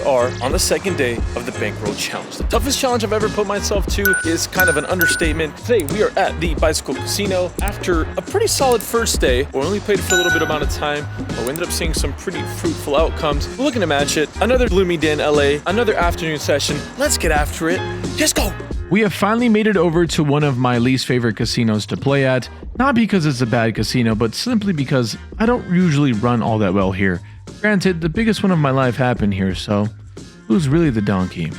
are on the second day of the bankroll challenge. The toughest challenge I've ever put myself to is kind of an understatement. Today we are at the bicycle casino. After a pretty solid first day, we only played for a little bit amount of time, but we ended up seeing some pretty fruitful outcomes. We're looking to match it. Another gloomy day in LA, another afternoon session. Let's get after it. Let's go. We have finally made it over to one of my least favorite casinos to play at. Not because it's a bad casino, but simply because I don't usually run all that well here. Granted, the biggest one of my life happened here, so who's really the donkey?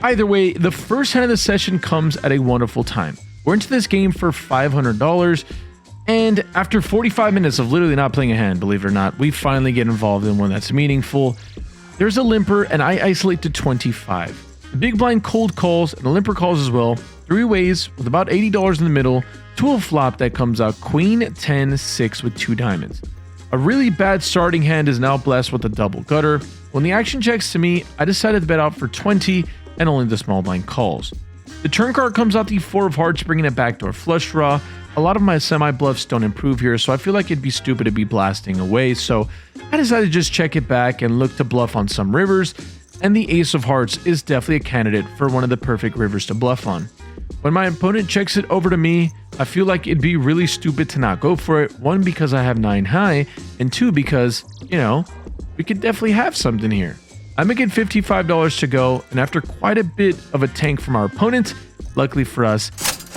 Either way, the first hand of the session comes at a wonderful time. We're into this game for $500, and after 45 minutes of literally not playing a hand, believe it or not, we finally get involved in one that's meaningful. There's a limper, and I isolate to 25. The big blind cold calls, and the limper calls as well. Three ways, with about $80 in the middle, to a flop that comes out Queen 10 6 with 2 diamonds. A really bad starting hand is now blessed with a double gutter. When the action checks to me, I decided to bet out for 20 and only the small blind calls. The turn card comes out the 4 of hearts, bringing a backdoor flush draw. A lot of my semi bluffs don't improve here, so I feel like it'd be stupid to be blasting away, so I decided to just check it back and look to bluff on some rivers, and the ace of hearts is definitely a candidate for one of the perfect rivers to bluff on. When my opponent checks it over to me, I feel like it'd be really stupid to not go for it. 1, because I have 9 high, and 2, because, you know, we could definitely have something here. I make it $55 to go, and after quite a bit of a tank from our opponent, luckily for us,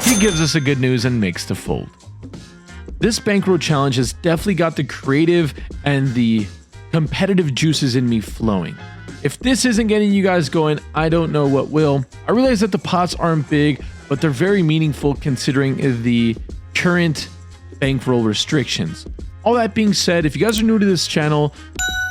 he gives us a good news and makes the fold. This bankroll challenge has definitely got the creative and the competitive juices in me flowing. If this isn't getting you guys going, I don't know what will. I realize that the pots aren't big, but they're very meaningful considering the current bankroll restrictions. All that being said, if you guys are new to this channel,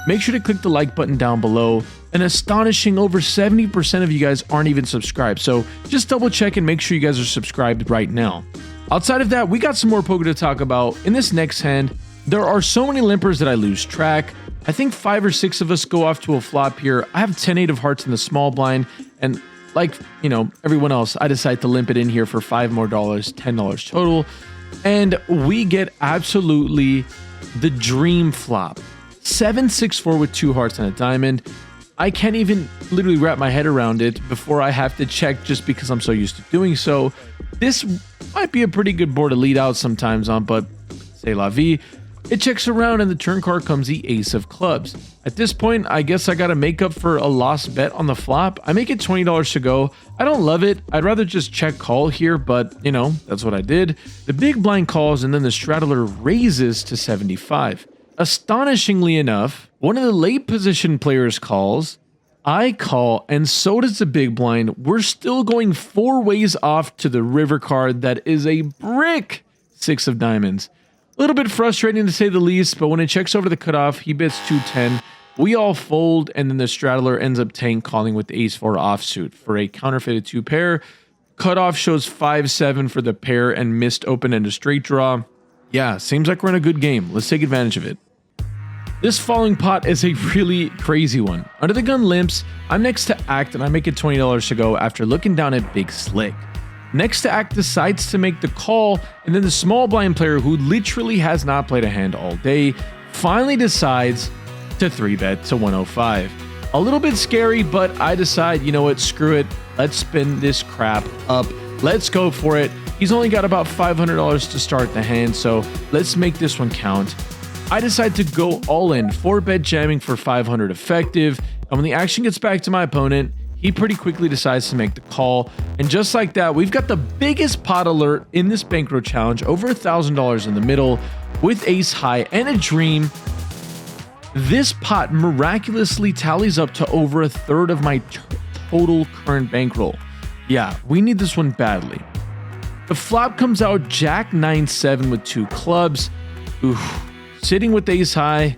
make sure to click the like button down below. An astonishing over 70% of you guys aren't even subscribed, so just double check and make sure you guys are subscribed right now. Outside of that, we got some more poker to talk about. In this next hand, there are so many limpers that I lose track. I think 5 or 6 of us go off to a flop here. I have 10-8 of hearts in the small blind, and like, you know, everyone else, I decide to limp it in here for $5 more, $10 total, and we get absolutely the dream flop. 7-6-4 with 2 hearts and a diamond. I can't even literally wrap my head around it before I have to check just because I'm so used to doing so. This might be a pretty good board to lead out sometimes on, but c'est la vie. It checks around and the turn card comes the ace of clubs. At this point, I guess I gotta make up for a lost bet on the flop. I make it $20 to go. I don't love it. I'd rather just check call here, but you know, that's what I did. The big blind calls and then the straddler raises to 75. Astonishingly enough, one of the late position players calls, I call, and so does the big blind. We're still going 4 ways off to the river card that is a brick 6 of diamonds. A little bit frustrating to say the least, but when it checks over the cutoff, he bets 210. We all fold, and then the straddler ends up tank calling with ace 4 offsuit for a counterfeited 2 pair. Cutoff shows 5-7 for the pair and missed open and a straight draw. Yeah, seems like we're in a good game. Let's take advantage of it. This following pot is a really crazy one. Under the gun limps, I'm next to act and I make it $20 to go after looking down at Big Slick. Next to act decides to make the call, and then the small blind player, who literally has not played a hand all day, finally decides to 3-bet to 105. A little bit scary, but I decide, you know what, screw it. Let's spin this crap up. Let's go for it. He's only got about $500 to start the hand, so let's make this one count. I decide to go all in, 4-bet jamming for 500 effective, and when the action gets back to my opponent, he pretty quickly decides to make the call, and just like that, we've got the biggest pot alert in this bankroll challenge, over $1,000 in the middle, with ace high and a dream. This pot miraculously tallies up to over 1/3 of my total current bankroll. Yeah, we need this one badly. The flop comes out Jack 9-7 with 2 clubs. Oof. Sitting with ace high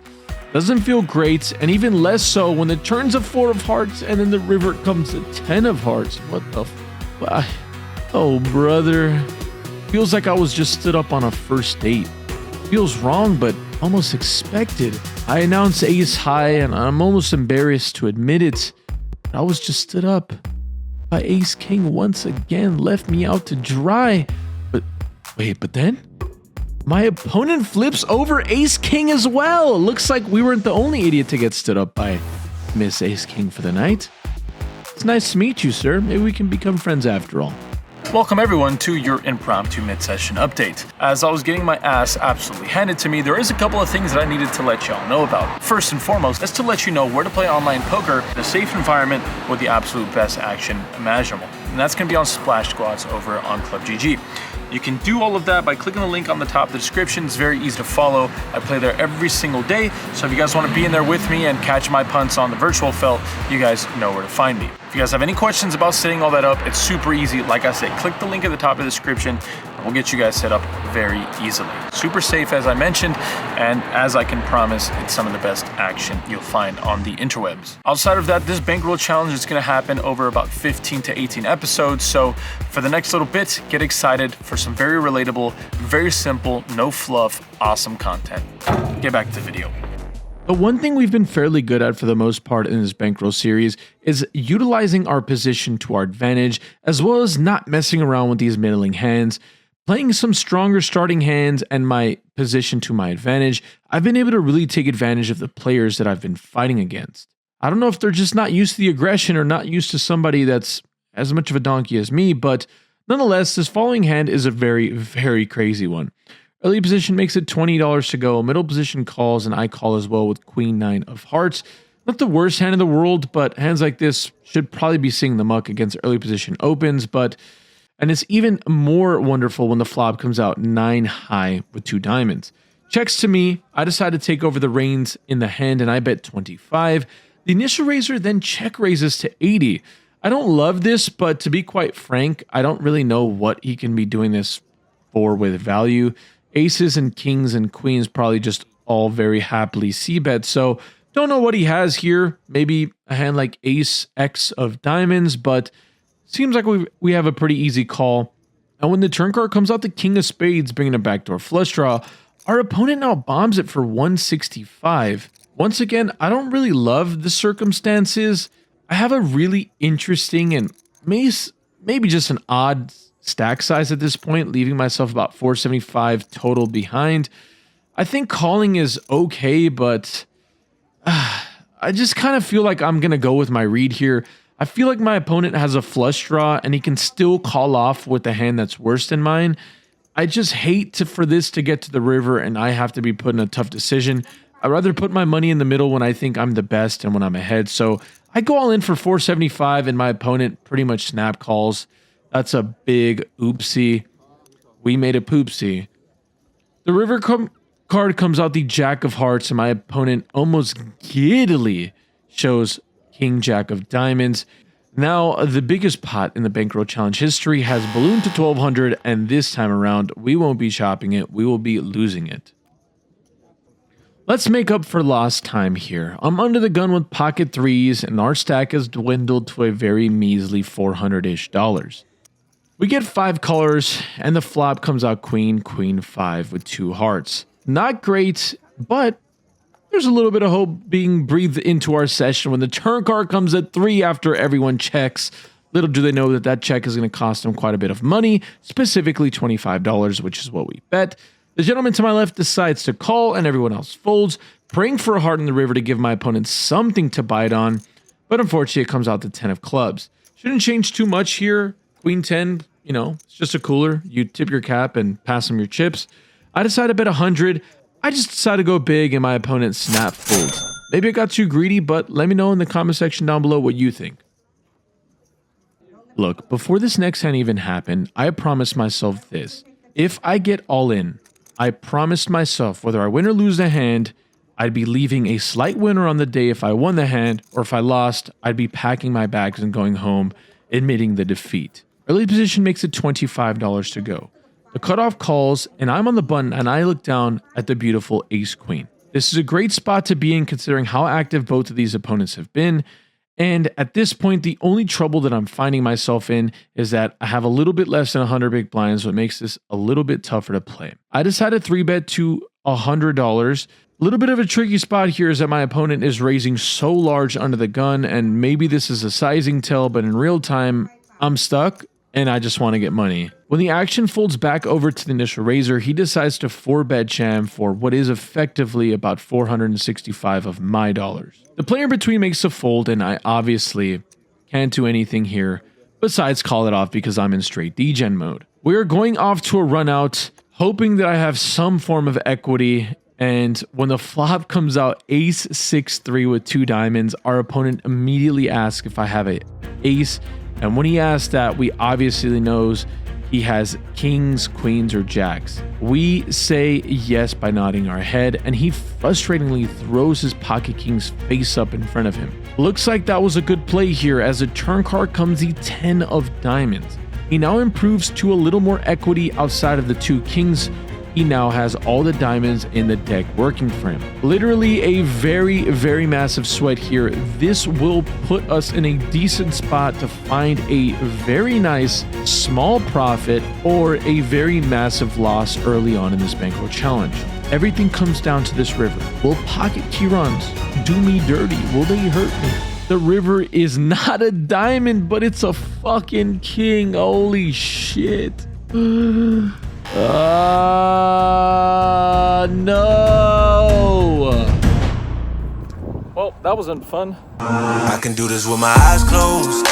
doesn't feel great, and even less so when the turn's a 4 of hearts and then the river comes a 10 of hearts. What the oh brother, feels like I was just stood up on a first date. Feels wrong, but almost expected. I announced ace high and I'm almost embarrassed to admit it, but I was just stood up. My ace king once again left me out to dry. But wait, but then my opponent flips over ace king as well. Looks like we weren't the only idiot to get stood up by. Miss Ace King for the night. It's nice to meet you, sir. Maybe we can become friends after all. Welcome everyone to your impromptu mid-session update. As I was getting my ass absolutely handed to me, there is a couple of things that I needed to let y'all know about. First and foremost, is to let you know where to play online poker in a safe environment with the absolute best action imaginable. And that's going to be on Splash Squads over on Club GG. You can do all of that by clicking the link on the top of the description. It's very easy to follow. I play there every single day, so if you guys want to be in there with me and catch my punts on the virtual felt, you guys know where to find me. If you guys have any questions about setting all that up, it's super easy. Like I said, click the link at the top of the description, and we'll get you guys set up very easily. Super safe, as I mentioned, and as I can promise, it's some of the best action you'll find on the interwebs. Outside of that, this bankroll challenge is going to happen over about 15 to 18 episodes, so for the next little bit, get excited for some very relatable, very simple, no fluff, awesome content. Get back to the video. The one thing we've been fairly good at for the most part in this bankroll series is utilizing our position to our advantage, as well as not messing around with these middling hands. Playing some stronger starting hands and my position to my advantage, I've been able to really take advantage of the players that I've been fighting against. I don't know if they're just not used to the aggression or not used to somebody that's as much of a donkey as me, but nonetheless, this following hand is a very, very crazy one. Early position makes it $20 to go. Middle position calls, and I call as well with Queen 9 of Hearts. Not the worst hand in the world, but hands like this should probably be seeing the muck against early position opens, and it's even more wonderful when the flop comes out 9 high with 2 diamonds. Checks to me, I decide to take over the reins in the hand, and I bet 25. The initial raiser then check raises to 80. I don't love this, but to be quite frank, I don't really know what he can be doing this for with value. Aces and kings and queens probably just all very happily c-bet, so don't know what he has here. Maybe a hand like ace x of diamonds, but seems like we have a pretty easy call. And when the turn card comes out the king of spades, bringing a backdoor flush draw, our opponent now bombs it for 165. Once again, I don't really love the circumstances. I have a really interesting and maybe just an odd stack size at this point, leaving myself about 475 total behind. I think calling is okay, but I just kind of feel like I'm going to go with my read here. I feel like my opponent has a flush draw and he can still call off with a hand that's worse than mine. I just hate for this to get to the river and I have to be put in a tough decision. I'd rather put my money in the middle when I think I'm the best and when I'm ahead. So I go all in for 475 and my opponent pretty much snap calls. That's a big oopsie. We made a poopsie. The river card comes out the jack of hearts and my opponent almost giddily shows king jack of diamonds. Now the biggest pot in the bankroll challenge history has ballooned to 1200, and this time around we won't be chopping it, we will be losing it. Let's make up for lost time here. I'm under the gun with pocket threes and our stack has dwindled to a very measly $400-ish. We get 5 colors and the flop comes out queen 5 with 2 hearts. Not great, but there's a little bit of hope being breathed into our session when the turn card comes at 3 after everyone checks. Little do they know that that check is going to cost them quite a bit of money, specifically $25, which is what we bet. The gentleman to my left decides to call and everyone else folds, praying for a heart in the river to give my opponent something to bite on, but unfortunately it comes out the 10 of clubs. Shouldn't change too much here. Queen 10, you know, it's just a cooler. You tip your cap and pass them your chips. I decide to bet 100. I just decide to go big and my opponent snap folds. Maybe I got too greedy, but let me know in the comment section down below what you think. Look, before this next hand even happened, I promised myself this. If I get all in, I promised myself whether I win or lose the hand, I'd be leaving a slight winner on the day if I won the hand, or if I lost, I'd be packing my bags and going home, admitting the defeat. Early position makes it $25 to go. The cutoff calls, and I'm on the button, and I look down at the beautiful ace-queen. This is a great spot to be in considering how active both of these opponents have been, and at this point, the only trouble that I'm finding myself in is that I have a little bit less than 100 big blinds, so it makes this a little bit tougher to play. I decided 3-bet to $100. A little bit of a tricky spot here is that my opponent is raising so large under the gun, and maybe this is a sizing tell, but in real time, I'm stuck. and I just want to get money. When the action folds back over to the initial raiser, he decides to 4-bet jam for what is effectively about 465 of my dollars. The player in between makes a fold, and I obviously can't do anything here besides call it off because I'm in straight degen mode. We're going off to a run out, hoping that I have some form of equity. And when the flop comes out ace 6-3 with 2 diamonds, our opponent immediately asks if I have an ace. And when he asks that, we obviously knows he has kings, queens, or jacks. We say yes by nodding our head, and he frustratingly throws his pocket kings face up in front of him. Looks like that was a good play here, as a turn card comes the 10 of diamonds. He now improves to a little more equity outside of the 2 kings. He now has all the diamonds in the deck working for him. Literally a very, very massive sweat here. This will put us in a decent spot to find a very nice small profit or a very massive loss early on in this bankroll challenge. Everything comes down to this river. Will pocket keyrons do me dirty? Will they hurt me? The river is not a diamond, but it's a fucking king. Holy shit. No. Well, that wasn't fun. I can do this with my eyes closed.